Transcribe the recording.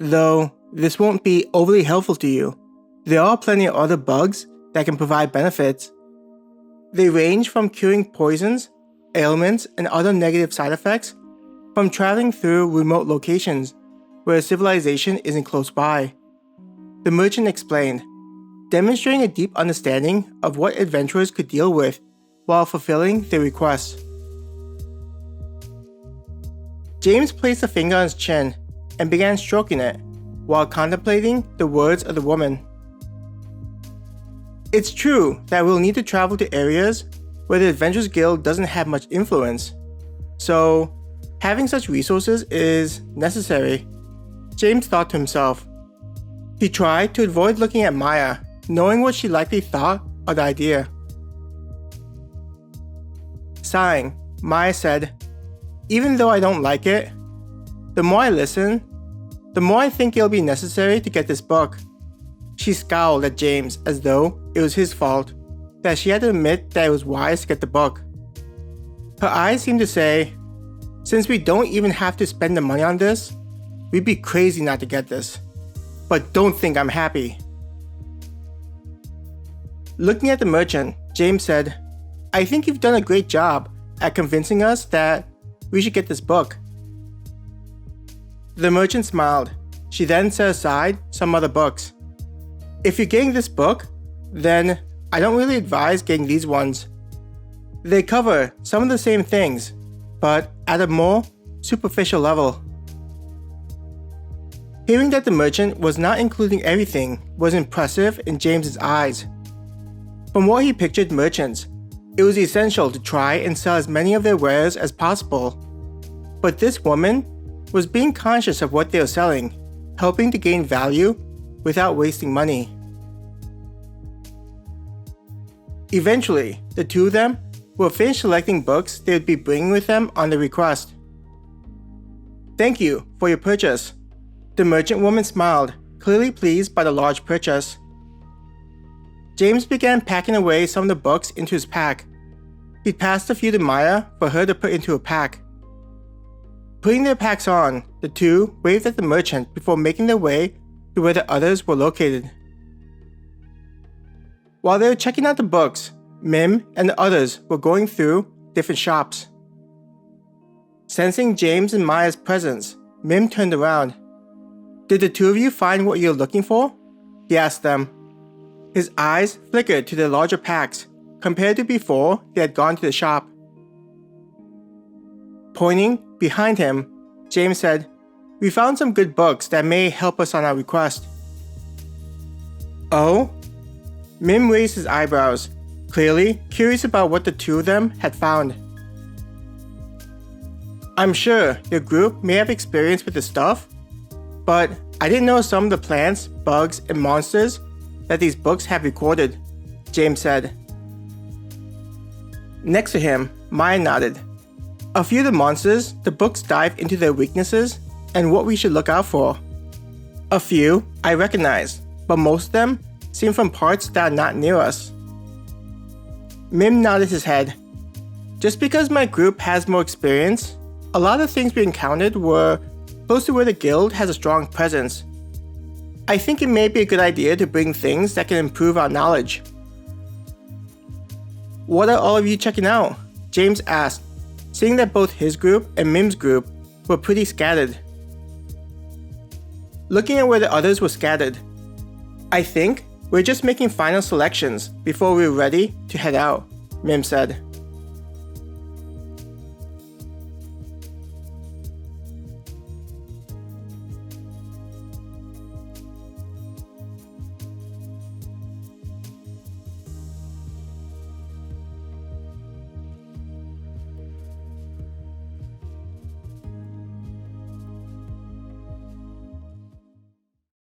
Though this won't be overly helpful to you. There are plenty of other bugs that can provide benefits. They range from curing poisons, ailments, and other negative side effects, from traveling through remote locations where civilization isn't close by. The merchant explained, demonstrating a deep understanding of what adventurers could deal with while fulfilling their requests. James placed a finger on his chin and began stroking it while contemplating the words of the woman. It's true that we'll need to travel to areas where the Adventurers Guild doesn't have much influence, so having such resources is necessary, James thought to himself. He tried to avoid looking at Maya, knowing what she likely thought of the idea. Sighing, Maya said, "Even though I don't like it, the more I listen, the more I think it'll be necessary to get this book." She scowled at James as though it was his fault that she had to admit that it was wise to get the book. Her eyes seemed to say, "Since we don't even have to spend the money on this, we'd be crazy not to get this. But don't think I'm happy." Looking at the merchant, James said, "I think you've done a great job at convincing us that we should get this book." The merchant smiled. She then set aside some other books. "If you're getting this book, then I don't really advise getting these ones. They cover some of the same things, but at a more superficial level." Hearing that the merchant was not including everything was impressive in James's eyes. From what he pictured merchants, it was essential to try and sell as many of their wares as possible. But this woman was being conscious of what they were selling, helping to gain value without wasting money. Eventually, the two of them will finish selecting books they would be bringing with them on the request. "Thank you for your purchase." The merchant woman smiled, clearly pleased by the large purchase. James began packing away some of the books into his pack. He passed a few to Maya for her to put into a pack. Putting their packs on, the two waved at the merchant before making their way to where the others were located. While they were checking out the books, Mim and the others were going through different shops. Sensing James and Maya's presence, Mim turned around. "Did the two of you find what you're looking for?" he asked them. His eyes flickered to the larger packs compared to before they had gone to the shop. Pointing behind him, James said, "We found some good books that may help us on our request." "Oh?" Mim raised his eyebrows, clearly curious about what the two of them had found. "I'm sure your group may have experience with the stuff, but I didn't know some of the plants, bugs, and monsters that these books have recorded," James said. Next to him, Maya nodded. "A few of the monsters, the books dive into their weaknesses and what we should look out for. A few I recognize, but most of them seem from parts that are not near us." Mim nodded his head. "Just because my group has more experience, a lot of things we encountered were close to where the guild has a strong presence. I think it may be a good idea to bring things that can improve our knowledge." "What are all of you checking out?" James asked, seeing that both his group and Mim's group were pretty scattered. Looking at where the others were scattered, "I think we're just making final selections before we're ready to head out," Mim said.